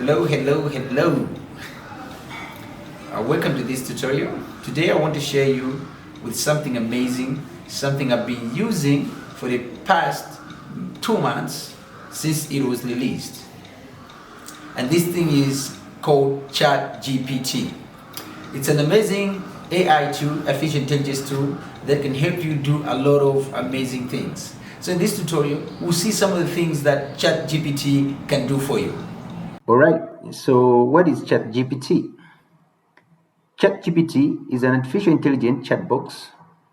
Hello. Welcome to this tutorial. Today I want to share you with something amazing, something I've been using for the past 2 months since it was released. And this thing is called chatGPT. It's an amazing AI tool, artificial intelligence tool, that can help you do a lot of amazing things. So in this tutorial, we'll see some of the things that chatGPT can do for you. Alright, so what is chatGPT? ChatGPT is an artificial intelligence chatbox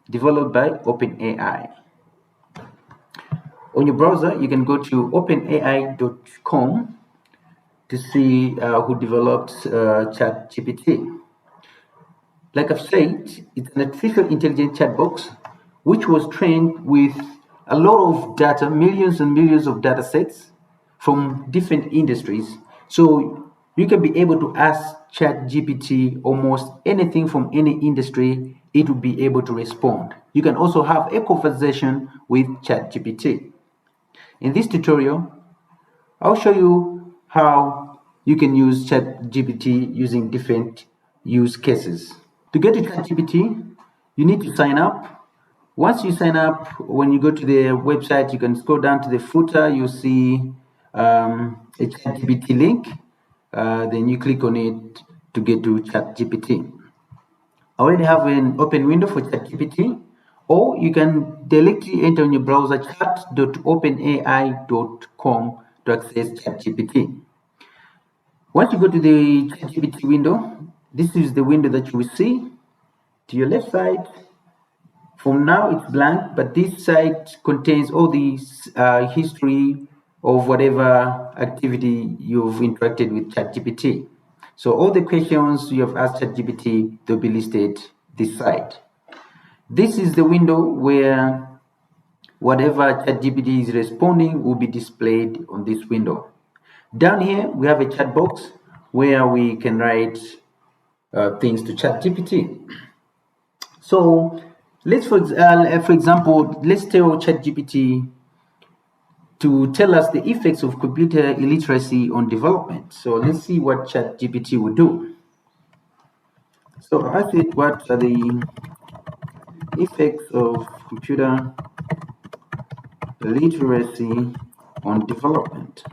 developed by OpenAI. On your browser, you can go to openai.com to see who developed ChatGPT. Like I've said, it's an artificial intelligence chatbox which was trained with a lot of data, millions and millions of data sets from different industries. So you can be able to ask ChatGPT almost anything from any industry, it will be able to respond. You can also have a conversation with ChatGPT. In this tutorial, I'll show you how you can use ChatGPT using different use cases. To get to ChatGPT, you need to sign up. Once you sign up, when you go to the website, you can scroll down to the footer, you'll see a ChatGPT link. Then you click on it to get to ChatGPT. I already have an open window for ChatGPT, or you can directly enter in your browser chat.openai.com to access ChatGPT. Once you go to the ChatGPT window, this is the window that you will see. To your left side, from now it's blank, but this side contains all the history of whatever activity you've interacted with ChatGPT. So all the questions you have asked ChatGPT, they'll be listed this side. This is the window where whatever ChatGPT is responding will be displayed on this window. Down here, we have a chat box where we can write things to ChatGPT. So let's, for example, let's tell ChatGPT to tell us the effects of computer illiteracy on development. So let's see what ChatGPT will do. So I said, what are the effects of computer literacy on development?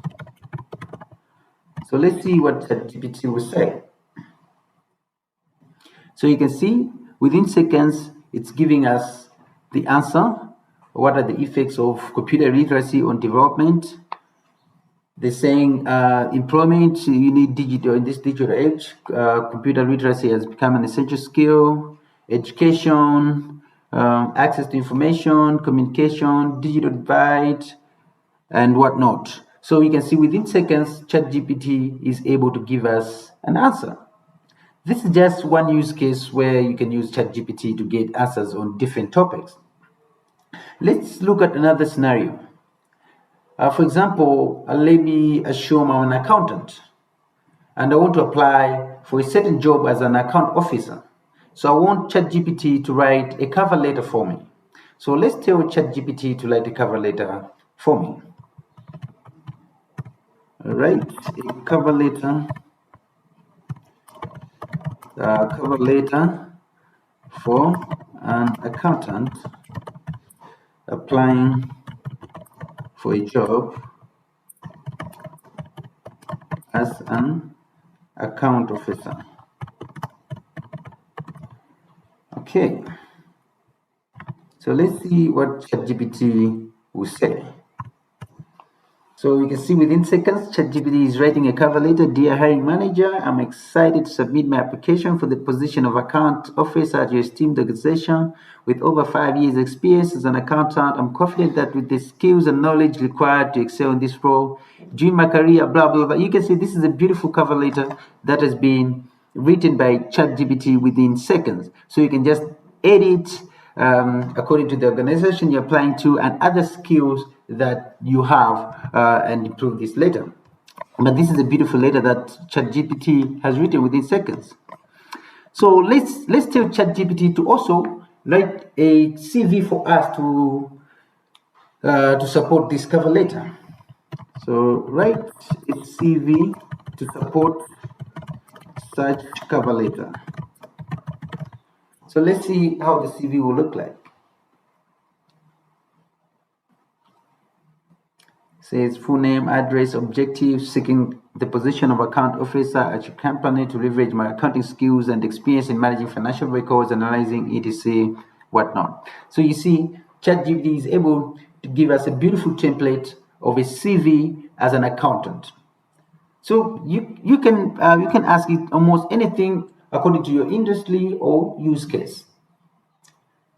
So let's see what ChatGPT will say. So you can see within seconds, it's giving us the answer. What are the effects of computer literacy on development? They're saying employment, you need digital, in this digital age, computer literacy has become an essential skill, education, access to information, communication, digital divide, and whatnot. So you can see within seconds, ChatGPT is able to give us an answer. This is just one use case where you can use ChatGPT to get answers on different topics. Let's look at another scenario. For example, let me assume I'm an accountant and I want to apply for a certain job as an account officer. So I want ChatGPT to write a cover letter for me. So let's tell ChatGPT to write a cover letter for me. All right, a cover letter for an accountant applying for a job as an account officer. Okay, so let's see what ChatGPT will say. So you can see within seconds, ChatGPT is writing a cover letter. Dear hiring manager, I'm excited to submit my application for the position of account officer at your esteemed organization. With over 5 years experience as an accountant, I'm confident that with the skills and knowledge required to excel in this role, during my career, blah, blah, blah. You can see this is a beautiful cover letter that has been written by ChatGPT within seconds. So you can just edit according to the organization you're applying to and other skills that you have and improve this later. But this is a beautiful letter that ChatGPT has written within seconds. So let's tell ChatGPT to also write a CV for us to support this cover letter. So write a CV to support such cover letter. So let's see how the CV will look like. Says full name, address, objective, seeking the position of account officer at your company to leverage my accounting skills and experience in managing financial records, analyzing etc. whatnot. So you see, ChatGPT is able to give us a beautiful template of a CV as an accountant. So you can ask it almost anything according to your industry or use case.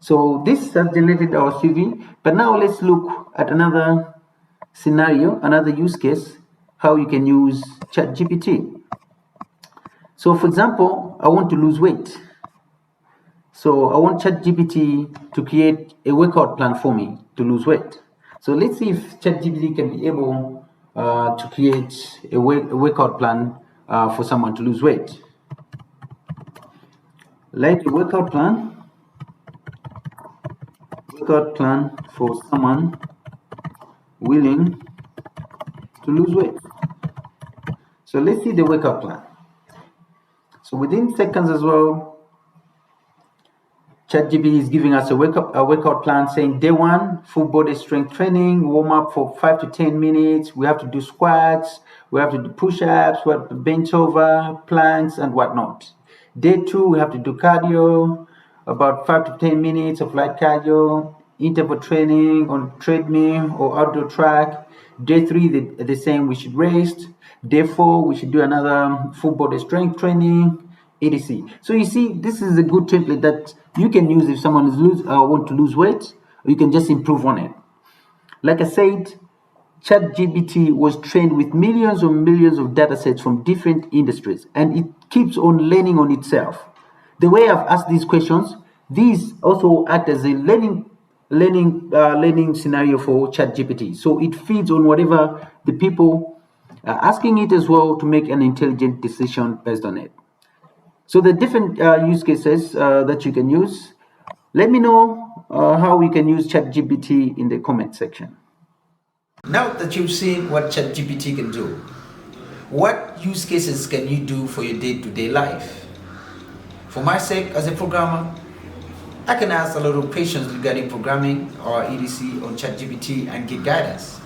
So this has generated our CV, but now let's look at another scenario, another use case, how you can use ChatGPT. So for example, I want to lose weight. So I want ChatGPT to create a workout plan for me to lose weight. So let's see if ChatGPT can be able to create a workout plan for someone to lose weight. Like a workout plan for someone willing to lose weight. So let's see the workout plan. So within seconds as well, ChatGPT is giving us a workout plan saying day 1, full body strength training, warm up for 5 to 10 minutes. We have to do squats, we have to do push-ups, we have to bench over, planks, and whatnot. Day 2, we have to do cardio, about 5 to 10 minutes of light cardio, interval training on treadmill or outdoor track. Day 3, the same, we should rest. Day 4, we should do another full body strength training, etc. So you see, this is a good template that you can use if someone is want to lose weight, or you can just improve on it. Like I said, ChatGPT was trained with millions of data sets from different industries, and it keeps on learning on itself. The way I've asked these questions, these also act as a learning scenario for ChatGPT. So it feeds on whatever the people are asking it as well to make an intelligent decision based on it. So the different use cases that you can use. Let me know how we can use ChatGPT in the comment section. Now that you've seen what ChatGPT can do, what use cases can you do for your day-to-day life? For my sake, as a programmer, I can ask a lot of questions regarding programming or etc. on ChatGPT and get guidance.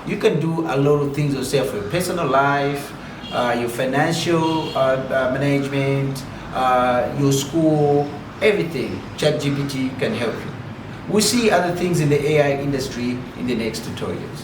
You can do a lot of things yourself for your personal life, your financial management, your school, everything. ChatGPT can help you. We'll see other things in the AI industry in the next tutorials.